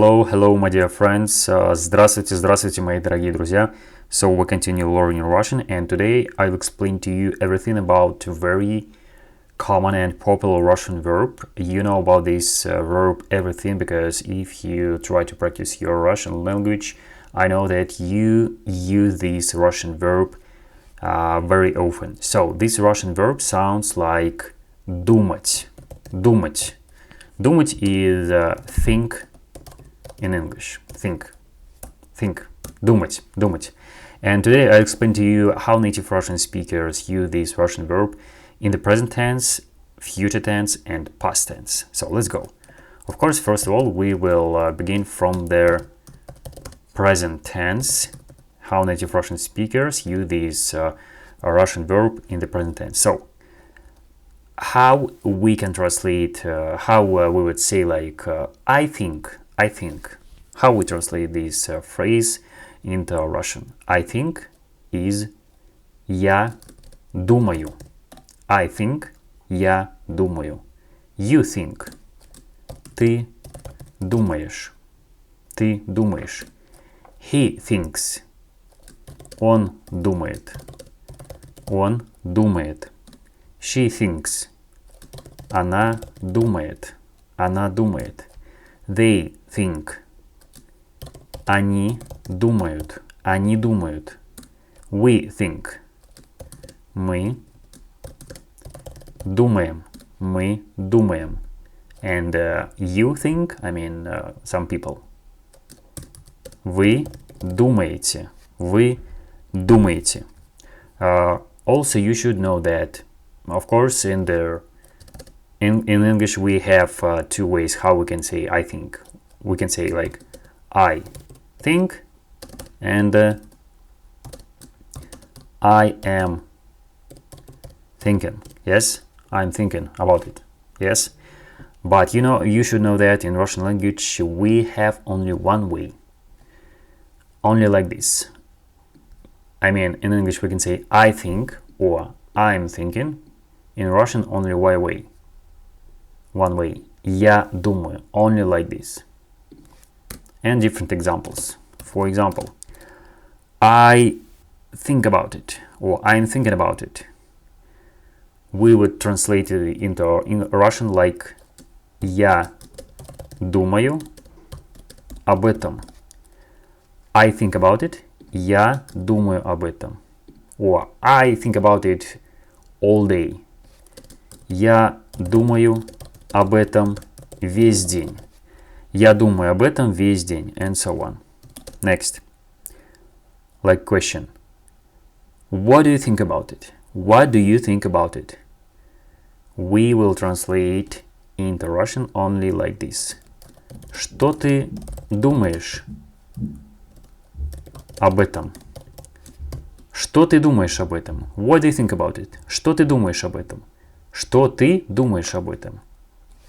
Hello, my dear friends. Здравствуйте, мои дорогие друзья. So we continue learning Russian, and today I'll explain to you everything about very common and popular Russian verb. You know about this verb everything because if you try to practice your Russian language, I know that you use this Russian verb very often. So this Russian verb sounds like думать. Думать. Думать is think in English. Think. Думать. And today I'll explain to you how native Russian speakers use this Russian verb in the present tense, future tense, and past tense. So let's go. Of course, first of all, we will begin from the present tense, how native Russian speakers use this Russian verb in the present tense. So, how we can translate, how we would say like, I think. How we translate this phrase into Russian? I think is я думаю. I think, я думаю. You think. Ты думаешь. He thinks. Он думает. She thinks. Она думает. They think. Они думают. We think. Мы думаем. And you think, I mean, some people. Вы думаете. Also, you should know that, of course, in English we have two ways how we can say I think. We can say like I think and I am thinking. Yes, I'm thinking about it. Yes, but you should know that in Russian language we have only one way. Only like this. I mean, in English we can say I think or I'm thinking. In Russian only one way. Я думаю. Only like this. And different examples. For example, I think about it or I'm thinking about it. We would translate it in Russian like я думаю об этом. I think about it. Я думаю об этом. Or I think about it all day. Я думаю об этом весь день. Я думаю об этом весь день. And so on. Next. Like question. What do you think about it? What do you think about it? We will translate into Russian only like this. Что ты думаешь об этом? Что ты думаешь об этом? What do you think about it? Что ты думаешь об этом? Что ты думаешь об этом?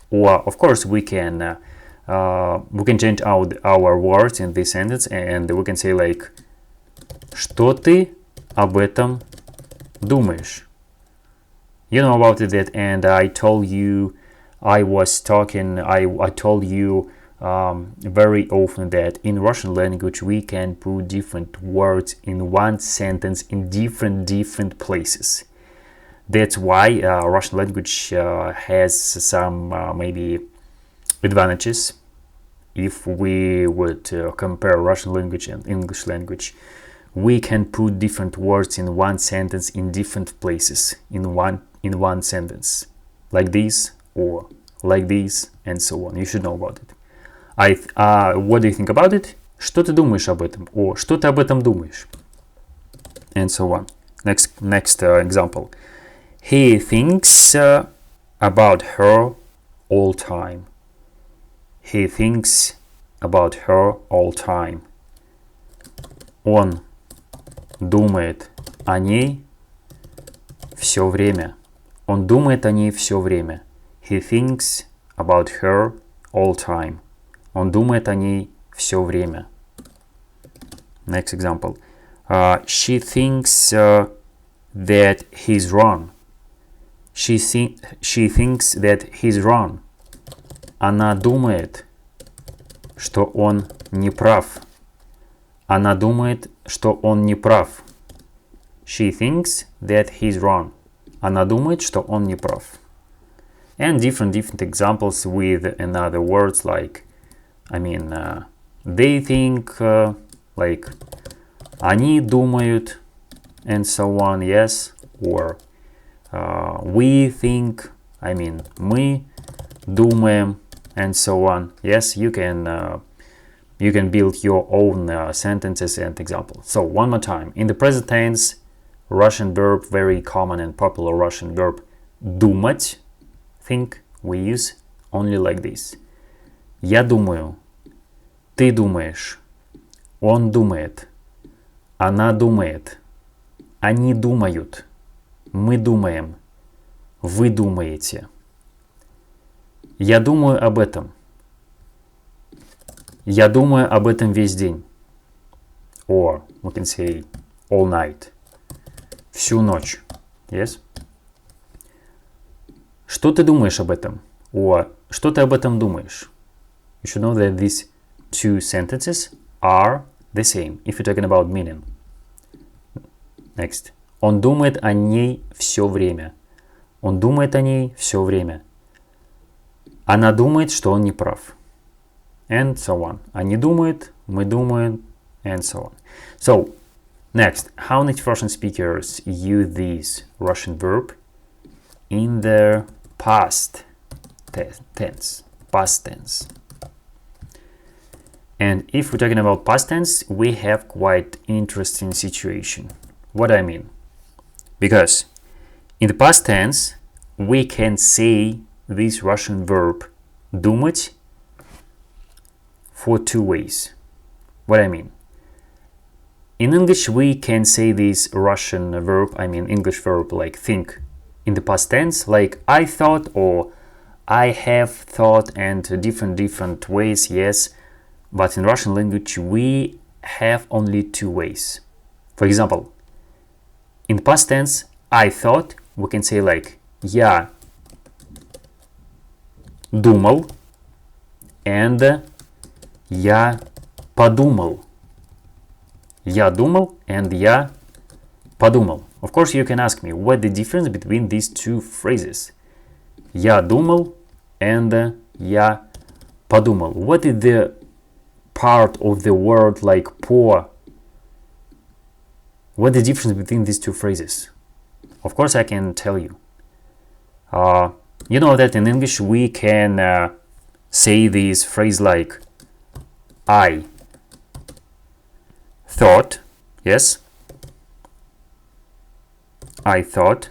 Or, of course, we can change out our words in this sentence and we can say like что ты об этом думаешь? You know about it, and I told you I told you very often that in Russian language we can put different words in one sentence in different places. That's why Russian language has some maybe advantages. If we would compare Russian language and English language, we can put different words in one sentence in different places in one sentence, like this or like this, and so on. You should know about it. What do you think about it? Что ты думаешь об этом? Or что ты об этом думаешь? And so on. Next example. He thinks about her all time. He thinks about her all time. Он думает о ней все время. Он думает о ней все время. He thinks about her all time. Он думает о ней все время. Next example. She thinks that he's wrong. She thinks that he's wrong. Она думает, что он не прав. Она думает, что он не прав. She thinks that he's wrong. Она думает, что он не прав. And different examples with another words like, they think, like, они думают, and so on, yes, or we think, мы думаем, and so on. Yes, you can build your own sentences and examples. So one more time. In the present tense, Russian verb, very common and popular Russian verb, думать, think, we use only like this. Я думаю, ты думаешь, он думает, она думает, они думают, мы думаем, вы думаете. Я думаю об этом. Я думаю об этом весь день. Or we can say all night. Всю ночь. Yes? Что ты думаешь об этом? Or что ты об этом думаешь? You should know that these two sentences are the same if you're talking about meaning. Next. Он думает о ней все время. Он думает о ней все время. Она думает, что он не прав. And so on. Они думают, мы думаем, and so on. So, next, how native Russian speakers use this Russian verb in their past tense. Past tense. And if we're talking about past tense, we have quite interesting situation. What I mean? Because in the past tense, we can say this Russian verb думать for two ways. What I mean? In English, we can say this Russian verb, English verb like think, in the past tense, like I thought or I have thought, and different ways, yes. But in Russian language, we have only two ways. For example, in the past tense, I thought, we can say like я думал and я подумал. Я думал and я подумал. Of course, you can ask me what the difference between these two phrases. Я думал and я подумал. What is the part of the word like по? What the difference between these two phrases? Of course, I can tell you. You know that in English we can say this phrase like I thought, yes, I thought,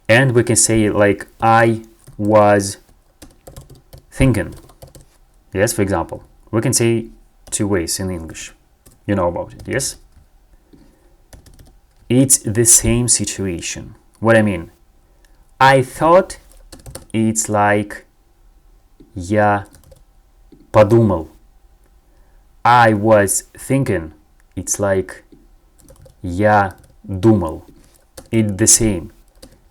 and we can say it like I was thinking. Yes, for example, we can say two ways in English. You know about it, yes? It's the same situation. What I mean? I thought it's like я подумал. I was thinking. It's like я думал. It's the same.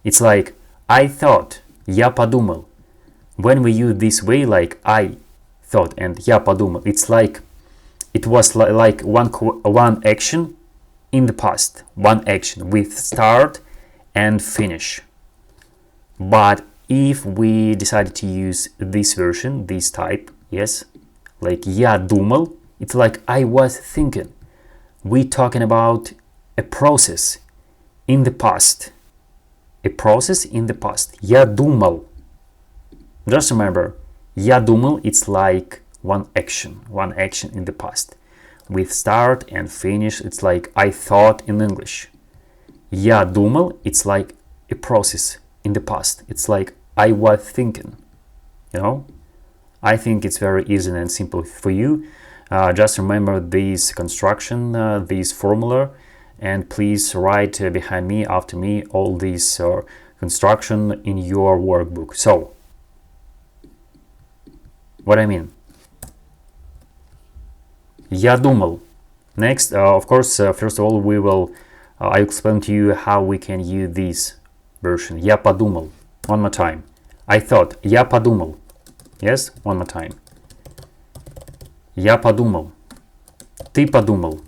It's like I thought. Я подумал. When we use this way, like I thought and я подумал, it's like it was like one action in the past. One action with start and finish. But if we decided to use this version, this type, yes, like я думал, it's like I was thinking. We're talking about a process in the past. A process in the past. Я думал. Just remember, я думал, it's like one action in the past. With start and finish, it's like I thought in English. Я думал, it's like a process in the past. It's like I was thinking. You know? I think it's very easy and simple for you. Just remember this construction, this formula, and please write behind me, after me, all this construction in your workbook. So, what I mean? Я думал. Next, of course, first of all, I explain to you how we can use this version. Я подумал. One more time. I thought. Я подумал. Yes, one more time. Я подумал. Ты подумал.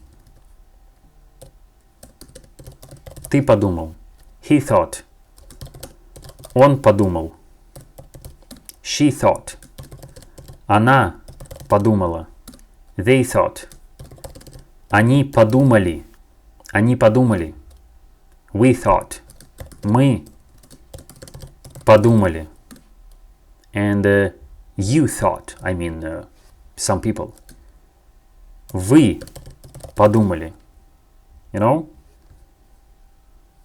Ты подумал. He thought. Он подумал. She thought. Она подумала. They thought. Они подумали. Они подумали. We thought. Мы подумали. And you thought. I mean, some people. Вы подумали. You know?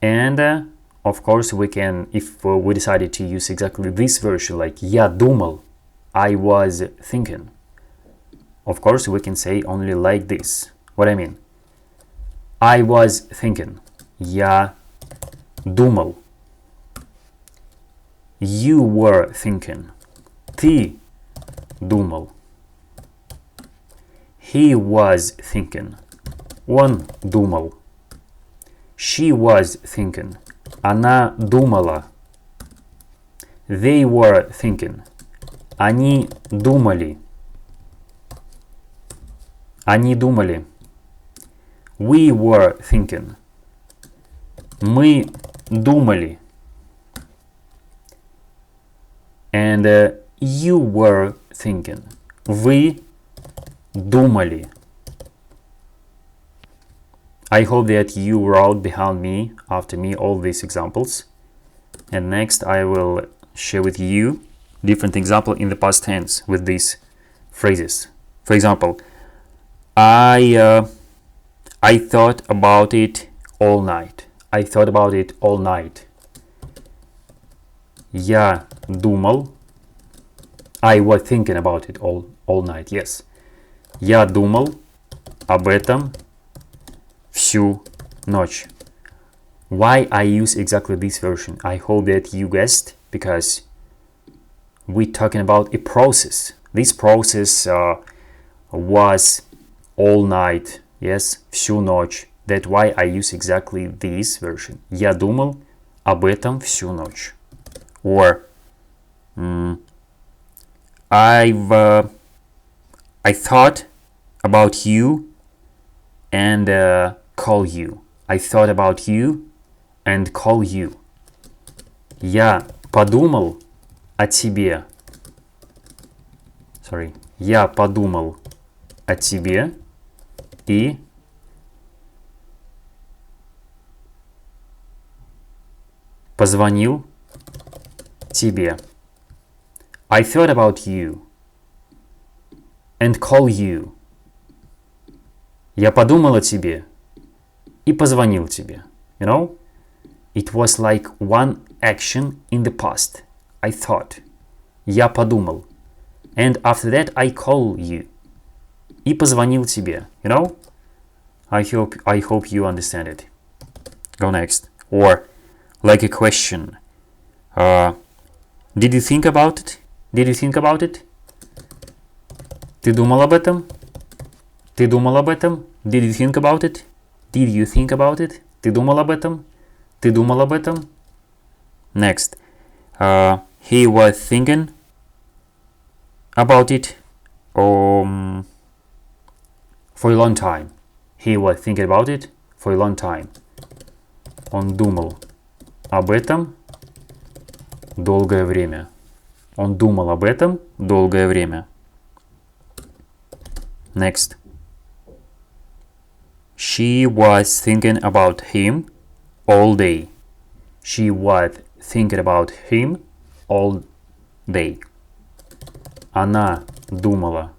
And of course we can, if we decided to use exactly this version, like я думал, I was thinking. Of course we can say only like this. What I mean? I was thinking. Я думал. You were thinking. Ты думал. He was thinking. Он думал. She was thinking. Она думала. They were thinking. Они думали. Они думали. We were thinking. Мы думали. And you were thinking. Вы думали. I hope that you wrote behind me, after me, all these examples. And next I will share with you different example in the past tense with these phrases. For example, I thought about it all night. I thought about it all night. Я думал. I was thinking about it all night, yes. Я думал об этом всю ночь. Why I use exactly this version? I hope that you guessed, because we're talking about a process. This process was all night, yes, всю ночь. That's why I use exactly this version. Я думал об этом всю ночь. Or I thought about you and call you. I thought about you and call you. Я подумал о тебе. Sorry. Я подумал о тебе и позвонил тебе. I thought about you and call you. Я подумал о тебе и позвонил тебе. You know? It was like one action in the past. I thought. Я подумал. And after that I call you. И позвонил тебе. You know? I hope you understand it. Go next. Or like a question. Did you think about it? Did you think about it? Ты думал об этом? Ты думал об этом? Did you think about it? Did you think about it? Ты думал об этом? Ты думал об этом? Next. He was thinking about it for a long time. He was thinking about it for a long time. Он думал об этом долгое время. Он думал об этом долгое время. Next. She was thinking about him all day. She was thinking about him all day. Она думала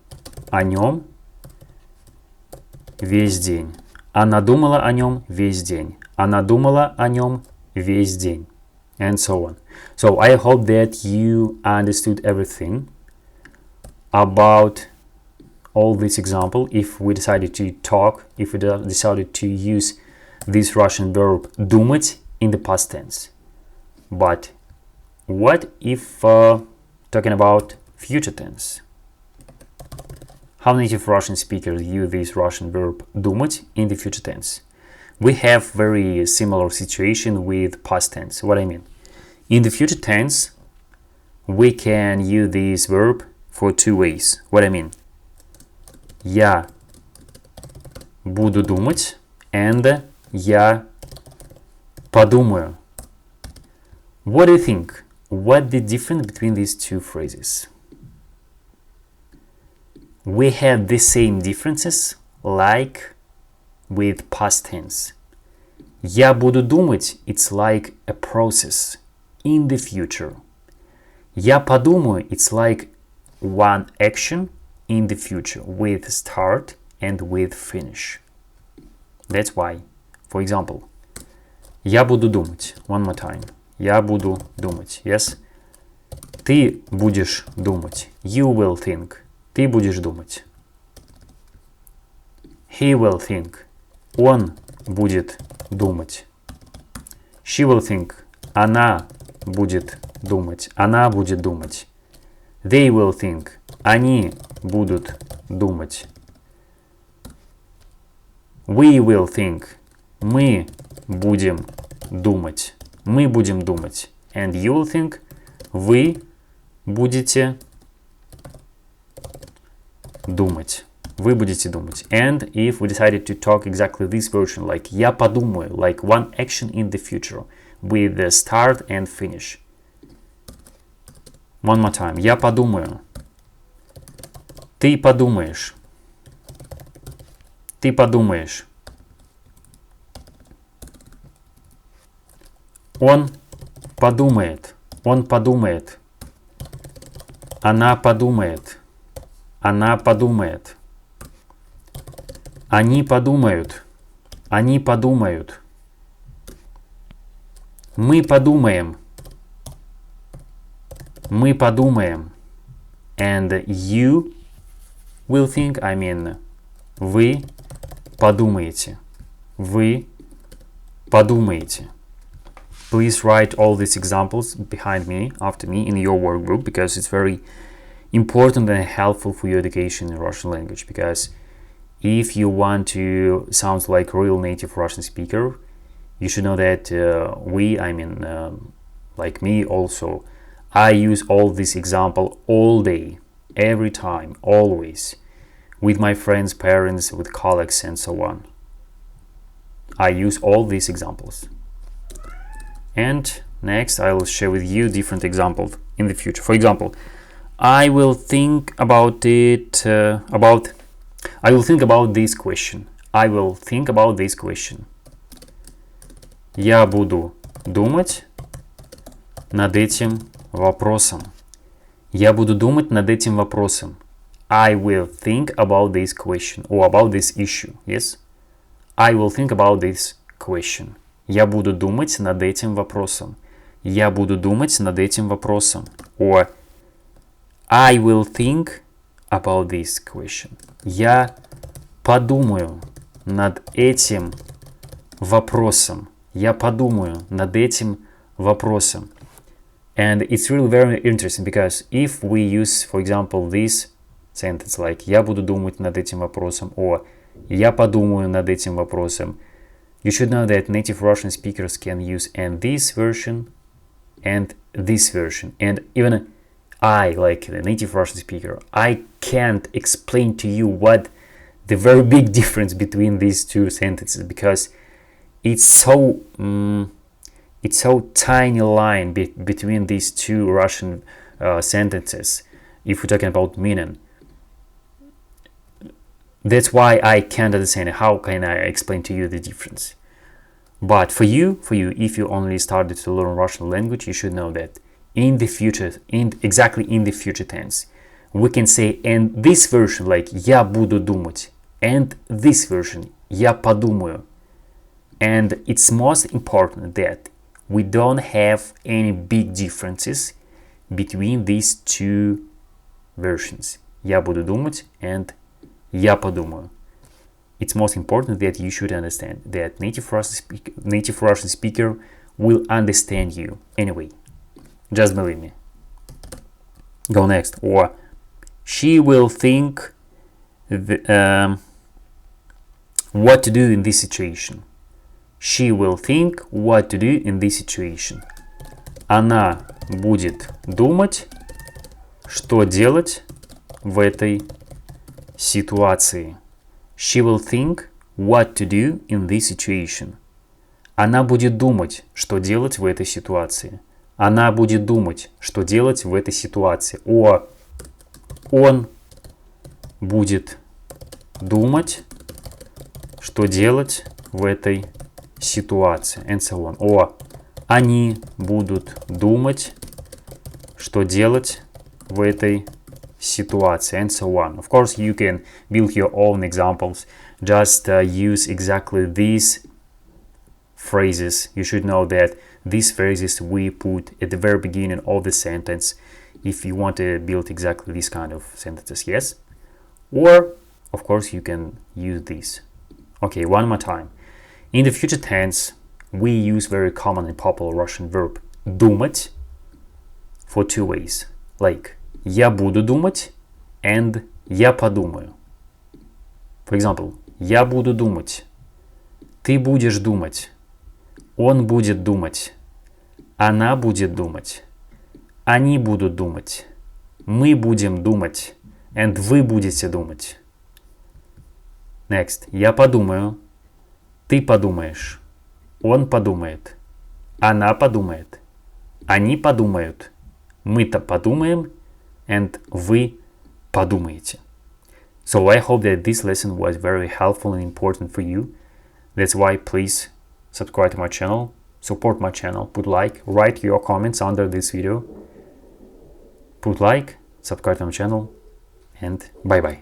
о нем весь день. Она думала о нем весь день. Она думала о нем весь день. And so on. So I hope that you understood everything about all this example. If we decided to talk, if we decided to use this Russian verb думать in the past tense. But what if talking about future tense? How native Russian speakers use this Russian verb думать in the future tense? We have very similar situation with past tense. What I mean? In the future tense, we can use this verb for two ways. What I mean? Я буду думать. And я подумаю. What do you think? What the difference between these two phrases? We have the same differences like with past tense. Я буду думать, it's like a process in the future. Я подумаю, it's like one action in the future with start and with finish. That's why. For example, я буду думать. One more time. Я буду думать. Yes? Ты будешь думать. You will think. Ты будешь думать. He will think. Он будет думать. She will think. Она будет думать. Она будет думать. They will think. Они будут думать. We will think. Мы будем думать. Мы будем думать. And you will think. Вы будете думать. Вы будете думать. And if we decided to talk exactly this version, like я подумаю, like one action in the future, with the start and finish. One more time. Я подумаю. Ты подумаешь. Ты подумаешь. Он подумает. Он подумает. Она подумает. Она подумает. Они подумают. Они подумают. Мы подумаем. Мы подумаем. And you will think, I mean, вы подумаете. Вы подумаете. Please write all these examples behind me, after me, in your workbook, because it's very important and helpful for your education in Russian language. Because if you want to sound like a real native Russian speaker, you should know that like me also, I use all this example all day, every time, always, with my friends, parents, with colleagues, and so on. I use all these examples. And next, I will share with you different examples in the future. For example, I will think about it, I will think about this question. I will think about this question. Я буду думать над этим вопросом. Я буду думать над этим вопросом. I will think about this question or about this issue. Yes? I will think about this question. Я буду думать над этим вопросом. Я буду думать над этим вопросом. Or I will think about this question. Я подумаю над этим вопросом. Я подумаю над этим вопросом. And it's really very interesting because if we use, for example, this sentence like я буду думать над этим вопросом or я подумаю над этим вопросом, you should know that native Russian speakers can use and this version and this version. And even I, like the native Russian speaker, I can't explain to you what the very big difference between these two sentences, because it's so tiny line between these two Russian sentences. If we're talking about meaning, that's why I can't understand. How can I explain to you the difference? But for you, if you only started to learn Russian language, you should know that in the future, exactly in the future tense, we can say and this version like я буду думать, and this version я подумаю. And it's most important that we don't have any big differences between these two versions. Я буду думать and я подумаю. It's most important that you should understand that native Russian speaker will understand you anyway. Just believe me. Go next. Or she will think what to do in this situation. She will think what to do in this situation. Она будет думать, что делать в этой ситуации. She will think what to do in this situation. Она будет думать, что делать в этой ситуации. Она будет думать, что делать в этой ситуации. Or он будет думать, что делать в этой ситуации. And so on. Or они будут думать, что делать в этой ситуации. And so on. Of course, you can build your own examples. Just use exactly these phrases. You should know that these phrases we put at the very beginning of the sentence if you want to build exactly this kind of sentences, yes? Or, of course, you can use these. Okay, one more time. In the future tense, we use very common and popular Russian verb думать for two ways. Like, я буду думать and я подумаю. For example, я буду думать. Ты будешь думать. Он будет думать. Она будет думать. Они будут думать. Мы будем думать. And вы будете думать. Next. Я подумаю. Ты подумаешь. Он подумает. Она подумает. Они подумают. Мы-то подумаем. And вы подумаете. So I hope that this lesson was very helpful and important for you. That's why please subscribe to my channel, support my channel, put like, write your comments under this video. Put like, subscribe to my channel, and bye bye.